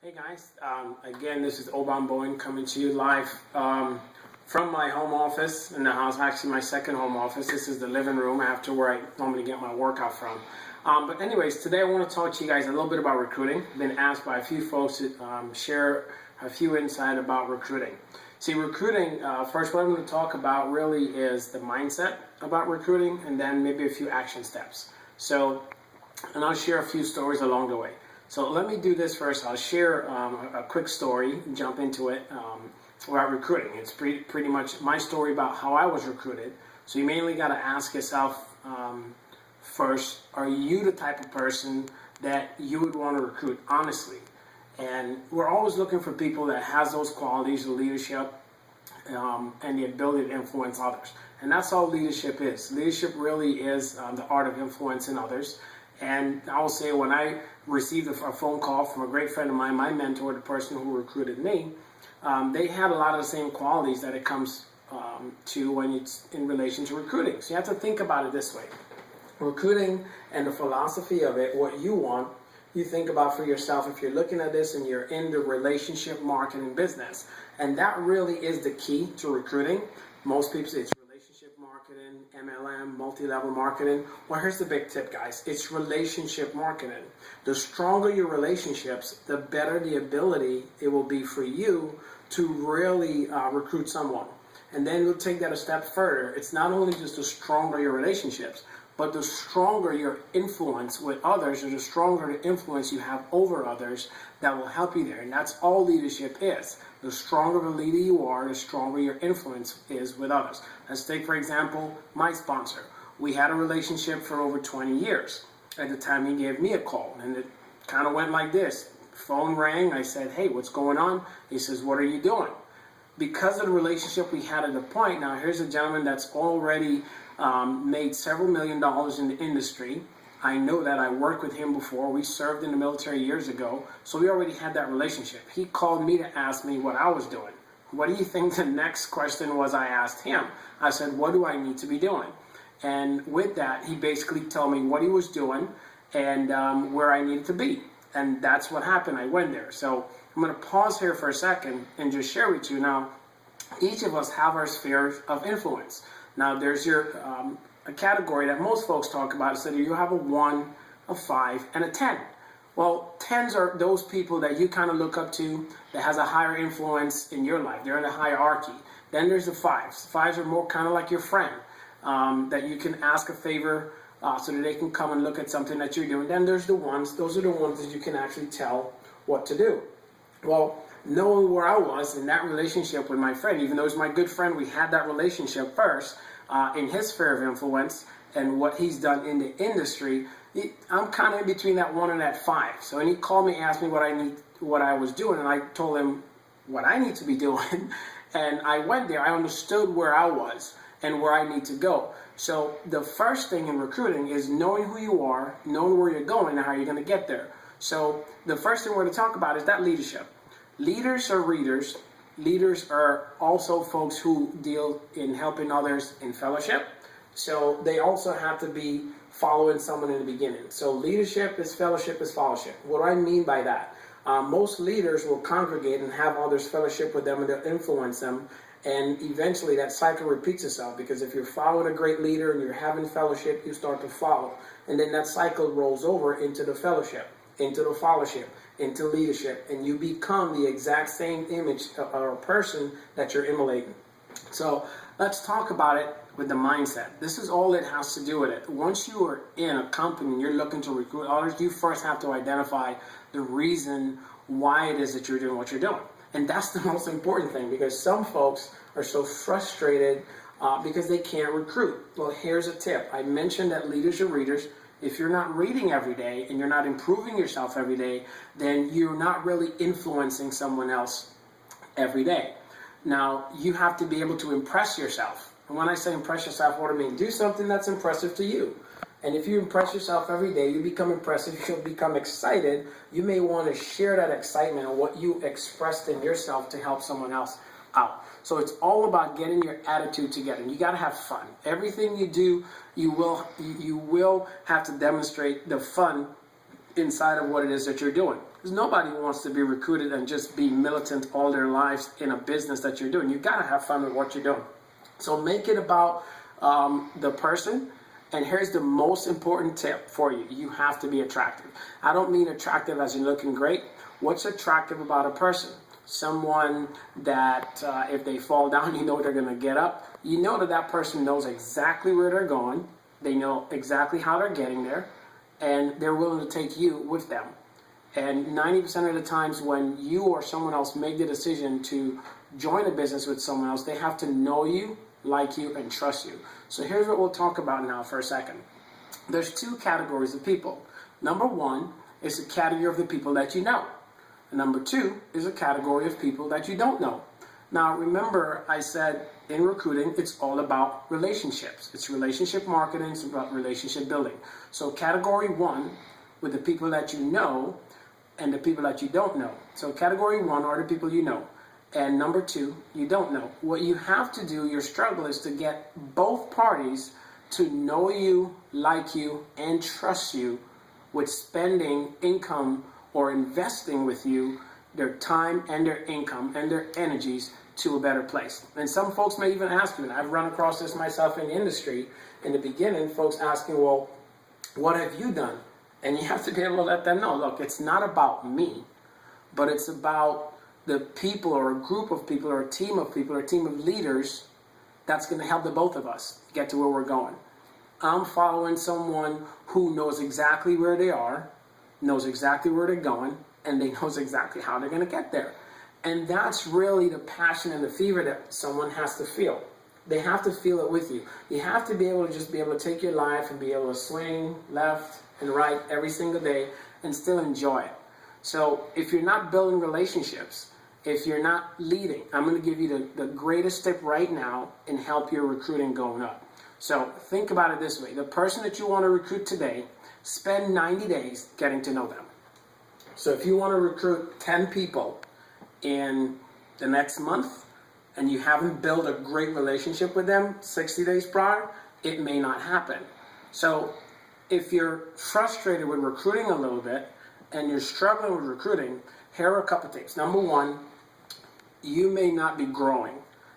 Hey guys, again, this is Obom Bowen coming to you live from my home office in the house, actually my second home office. This is the living room after where I normally get my workout from. But anyways, today I want to talk to you guys a little bit about recruiting. I've been asked by a few folks to share a few insight about recruiting. See, recruiting, first what I'm going to talk about really is the mindset about recruiting and then maybe a few action steps. And I'll share a few stories along the way. So let me do this first. I'll share a quick story, jump into it about recruiting. It's pretty much my story about how I was recruited. So you mainly got to ask yourself first, are you the type of person that you would want to recruit honestly? And we're always looking for people that has those qualities of leadership and the ability to influence others. And that's all leadership is. Leadership really is the art of influencing others. And I will say when I received a phone call from a great friend of mine, my mentor, the person who recruited me, they had a lot of the same qualities that it comes to when it's in relation to recruiting. So you have to think about it this way. Recruiting and the philosophy of it, what you want, you think about for yourself if you're looking at this and you're in the relationship marketing business. And that really is the key to recruiting. Most people say it's relationship marketing, MLM, multi-level marketing. Well, here's the big tip, guys. It's relationship marketing. The stronger your relationships, the better the ability it will be for you to really recruit someone. And then we'll take that a step further. It's not only just the stronger your relationships, but the stronger your influence with others, or the stronger the influence you have over others that will help you there. And that's all leadership is. The stronger the leader you are, the stronger your influence is with others. Let's take, for example, my sponsor. We had a relationship for over 20 years. At the time, he gave me a call, and it kind of went like this. Phone rang. I said, hey, what's going on? He says, what are you doing? Because of the relationship we had at the point, now here's a gentleman that's already made several $1 million in the industry. I know that. I worked with him before. We served in the military years ago, so we already had that relationship. He called me to ask me what I was doing. What do you think the next question was I asked him? I said, what do I need to be doing? And with that, he basically told me what he was doing and where I needed to be. And that's what happened. I went there. So I'm going to pause here for a second and just share with you. Now, each of us have our spheres of influence. Now, there's your a category that most folks talk about is that you have a 1, a 5, and a 10. Well, 10s are those people that you kind of look up to that has a higher influence in your life. They're in the hierarchy. Then there's the 5s. 5s are more kind of like your friend that you can ask a favor so that they can come and look at something that you're doing. Then there's the 1s. Those are the ones that you can actually tell what to do. Well, knowing where I was in that relationship with my friend, even though he's my good friend, we had that relationship first in his sphere of influence and what he's done in the industry. I'm kind of in between that 1 and that 5. So when he called me, asked me what I was doing, and I told him what I need to be doing. And I went there. I understood where I was and where I need to go. So the first thing in recruiting is knowing who you are, knowing where you're going, and how you're going to get there. So the first thing we're going to talk about is that leadership. Leaders are readers. Leaders are also folks who deal in helping others in fellowship. So they also have to be following someone in the beginning. So leadership is fellowship is fellowship. What do I mean by that? Most leaders will congregate and have others fellowship with them and they'll influence them. And eventually that cycle repeats itself, because if you're following a great leader and you're having fellowship, you start to follow. And then that cycle rolls over into the fellowship, into the fellowship, into leadership, and you become the exact same image or person that you're emulating. So let's talk about it with the mindset. This is all it has to do with it. Once you are in a company and you're looking to recruit others, you first have to identify the reason why it is that you're doing what you're doing. And that's the most important thing, because some folks are so frustrated because they can't recruit. Well, here's a tip. I mentioned that leaders are readers. If you're not reading every day and you're not improving yourself every day, then you're not really influencing someone else every day. Now, you have to be able to impress yourself. And when I say impress yourself, what do I mean? Do something that's impressive to you. And if you impress yourself every day, you become impressive, you'll become excited. You may want to share that excitement and what you expressed in yourself to help someone else out. So it's all about getting your attitude together. You got to have fun. Everything you do, you will have to demonstrate the fun inside of what it is that you're doing. Because nobody wants to be recruited and just be militant all their lives in a business that you're doing. You got to have fun with what you're doing. So make it about the person. And here's the most important tip for you. You have to be attractive. I don't mean attractive as in looking great. What's attractive about a person? Someone that if they fall down, you know they're going to get up. You know that that person knows exactly where they're going. They know exactly how they're getting there. And they're willing to take you with them. And 90% of the times when you or someone else make the decision to join a business with someone else, they have to know you, like you, and trust you. So here's what we'll talk about now for a second. There's two categories of people. Number one is a category of the people that you know. And number two is a category of people that you don't know. Now remember, I said in recruiting, it's all about relationships. It's relationship marketing, it's about relationship building. So category one, with the people that you know and the people that you don't know. So category one are the people you know. And number two, you don't know. What you have to do, your struggle is to get both parties to know you, like you, and trust you with spending income or investing with you their time and their income and their energies to a better place. And some folks may even ask you, and I've run across this myself in the industry, in the beginning, folks asking, well, what have you done? And you have to be able to let them know, look, it's not about me, but it's about the people or a group of people or a team of people or a team of leaders that's going to help the both of us get to where we're going. I'm following someone who knows exactly where they are, knows exactly where they're going, and they knows exactly how they're going to get there. And that's really the passion and the fever that someone has to feel. They have to feel it with you. You have to be able to just be able to take your life and be able to swing left and right every single day and still enjoy it. So if you're not building relationships, if you're not leading, I'm going to give you the greatest tip right now and help your recruiting going up. So think about it this way. The person that you want to recruit today, spend 90 days getting to know them. So if you want to recruit 10 people in the next month and you haven't built a great relationship with them 60 days prior, it may not happen. So if you're frustrated with recruiting a little bit and you're struggling with recruiting, here are a couple tips. Number one, you may not be growing.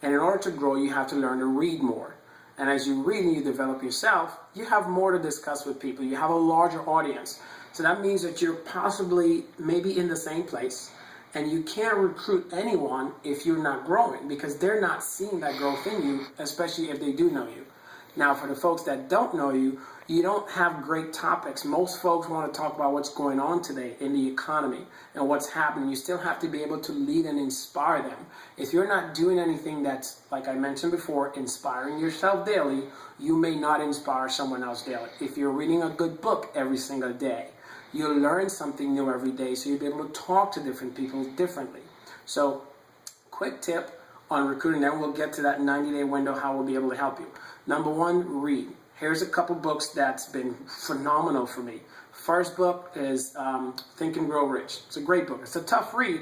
And in order to grow, you have to learn to read more. And as you read and you develop yourself, you have more to discuss with people. You have a larger audience. So that means that you're possibly maybe in the same place. And you can't recruit anyone if you're not growing because they're not seeing that growth in you, especially if they do know you. Now, for the folks that don't know you, you don't have great topics. Most folks want to talk about what's going on today in the economy and what's happening. You still have to be able to lead and inspire them. If you're not doing anything that's, like I mentioned before, inspiring yourself daily, you may not inspire someone else daily. If you're reading a good book every single day, you'll learn something new every day, so you'll be able to talk to different people differently. So, quick tip on recruiting, then we'll get to that 90-day window, how we'll be able to help you. Number one, read. Here's a couple books that's been phenomenal for me. First book is Think and Grow Rich. It's a great book. It's a tough read,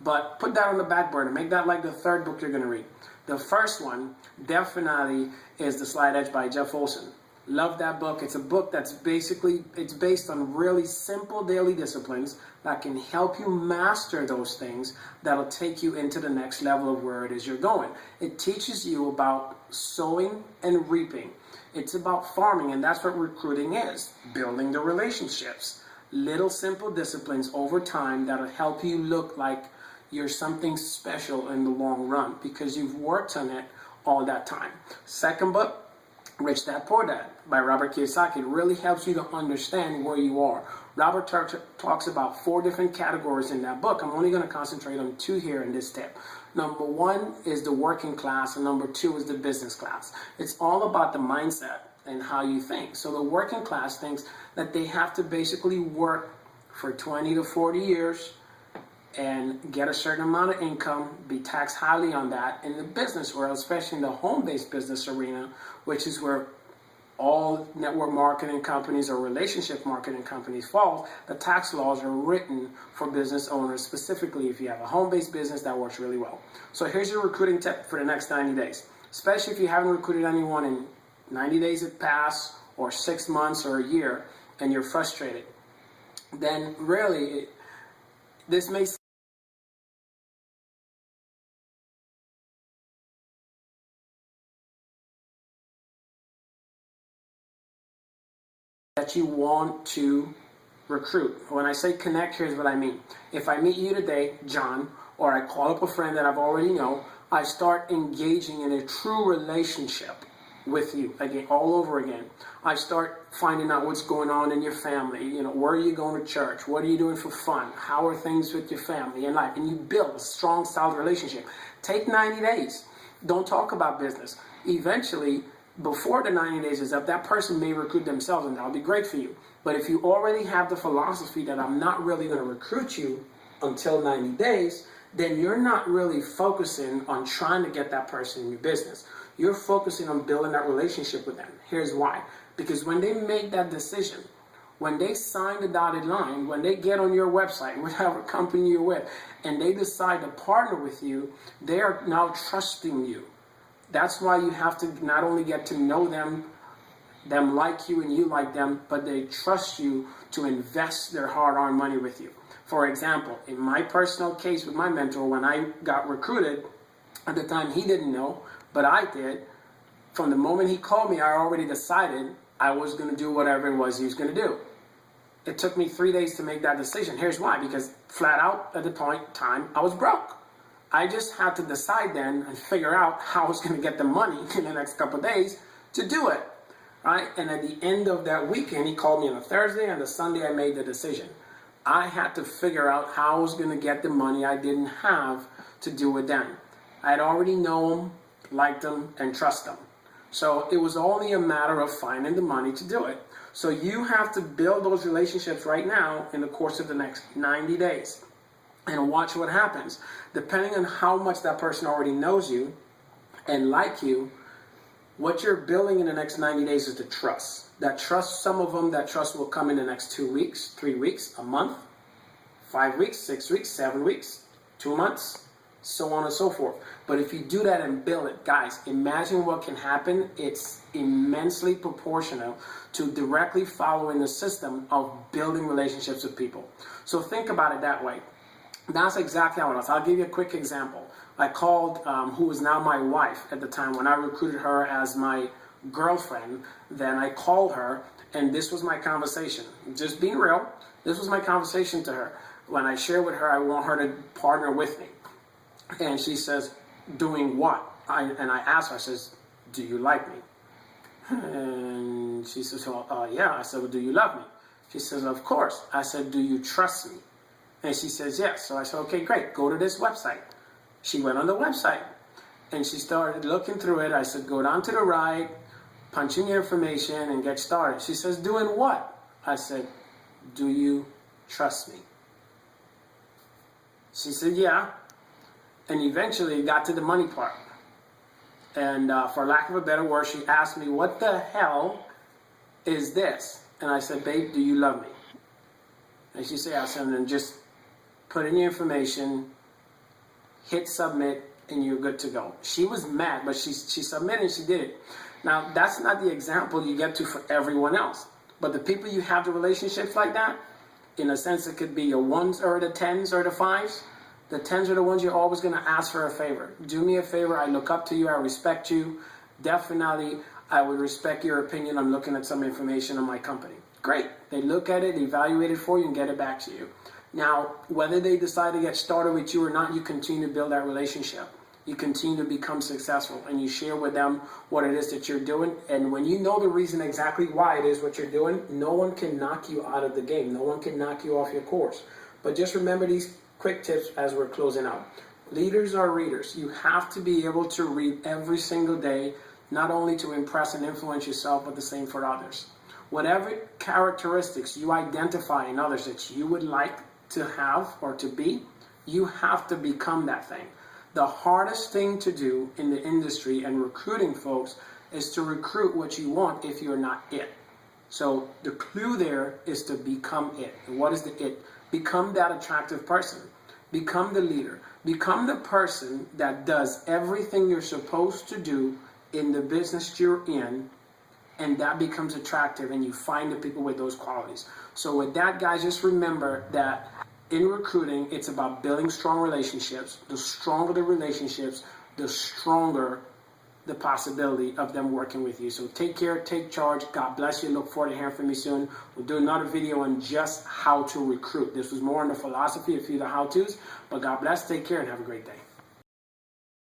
but put that on the back burner. Make that like the third book you're going to read. The first one definitely is The Slight Edge by Jeff Olson. Love that book. It's a book that's it's based on really simple daily disciplines that can help you master those things that'll take you into the next level of where it is you're going. It teaches you about sowing and reaping. It's about farming, and that's what recruiting is. Building the relationships. Little simple disciplines over time that'll help you look like you're something special in the long run because you've worked on it all that time. Second book, Rich Dad Poor Dad by Robert Kiyosaki. It really helps you to understand where you are. Robert talks about 4 different categories in that book. I'm only going to concentrate on 2 here in this tip. Number 1 is the working class, and number 2 is the business class. It's all about the mindset and how you think. So the working class thinks that they have to basically work for 20 to 40 years and get a certain amount of income, be taxed highly on that. In the business world, especially in the home-based business arena, which is where all network marketing companies or relationship marketing companies fall, the tax laws are written for business owners, specifically if you have a home-based business that works really well. So here's your recruiting tip for the next 90 days, especially if you haven't recruited anyone in 90 days that pass or 6 months or a year and you're frustrated. Then really, This may that you want to recruit. When I say connect, here's what I mean. If I meet you today, John, or I call up a friend that I've already know, I start engaging in a true relationship with you again, all over again. I start finding out what's going on in your family. You know, where are you going to church? What are you doing for fun? How are things with your family and life? And you build a strong, solid relationship. Take 90 days. Don't talk about business. Eventually, before the 90 days is up, that person may recruit themselves, and that'll be great for you. But if you already have the philosophy that I'm not really going to recruit you until 90 days, then you're not really focusing on trying to get that person in your business. You're focusing on building that relationship with them. Here's why. Because when they make that decision, when they sign the dotted line, when they get on your website, whatever company you're with, and they decide to partner with you, they are now trusting you. That's why you have to not only get to know them like you and you like them, but they trust you to invest their hard-earned money with you. For example, in my personal case with my mentor, when I got recruited, at the time he didn't know, but I did. From the moment he called me, I already decided I was going to do whatever it was he was going to do. It took me 3 days to make that decision. Here's why. Because flat out at the time, I was broke. I just had to decide then and figure out how I was going to get the money in the next couple of days to do it. Right? And at the end of that weekend, he called me on a Thursday, and the Sunday I made the decision. I had to figure out how I was going to get the money I didn't have to do with them. I had already known them, liked them, and trust them. So it was only a matter of finding the money to do it. So you have to build those relationships right now in the course of the next 90 days. And watch what happens. Depending on how much that person already knows you and like you, what you're building in the next 90 days is the trust. That trust, some of them, that trust will come in the next 2 weeks, 3 weeks, a month, 5 weeks, 6 weeks, 7 weeks, 2 months, so on and so forth. But if you do that and build it, guys, imagine what can happen. It's immensely proportional to directly following the system of building relationships with people. So think about it that way. That's exactly how it was. I'll give you a quick example. I called who is now my wife at the time. When I recruited her as my girlfriend, then I called her, and this was my conversation. Just being real, this was my conversation to her. When I shared with her, I want her to partner with me. And she says, doing what? And I asked her, I says, do you like me? And she says, well, yeah. I said, well, do you love me? She says, of course. I said, do you trust me? And she says, yes. So I said, okay, great. Go to this website. She went on the website, and she started looking through it. I said, go down to the right, punch in your information, and get started. She says, doing what? I said, do you trust me? She said, yeah. And eventually got to the money part. And for lack of a better word, she asked me, what the hell is this? And I said, babe, do you love me? And she said, I said, then just put in your information, hit submit, and you're good to go. She was mad, but she submitted and she did it. Now, that's not the example you get to for everyone else. But the people you have the relationships like that, in a sense, it could be your ones or the tens or the fives. The tens are the ones you're always going to ask for a favor. Do me a favor. I look up to you. I respect you. Definitely, I would respect your opinion on looking at some information on my company. Great. They look at it, evaluate it for you, and get it back to you. Now, whether they decide to get started with you or not, you continue to build that relationship. You continue to become successful, and you share with them what it is that you're doing. And when you know the reason exactly why it is what you're doing, no one can knock you out of the game. No one can knock you off your course. But just remember these quick tips as we're closing out. Leaders are readers. You have to be able to read every single day, not only to impress and influence yourself, but the same for others. Whatever characteristics you identify in others that you would like to have or to be, you have to become that thing. The hardest thing to do in the industry and recruiting folks is to recruit what you want if you're not it. So the clue there is to become it. And what is the it? Become that attractive person. Become the leader. Become the person that does everything you're supposed to do in the business you're in, and that becomes attractive, and you find the people with those qualities. So with that, guys, just remember that in recruiting, it's about building strong relationships. The stronger the relationships, the stronger the possibility of them working with you. So take care, take charge. God bless you. Look forward to hearing from you soon. We'll do another video on just how to recruit. This was more on the philosophy, a few of the how-tos. But God bless, take care, and have a great day.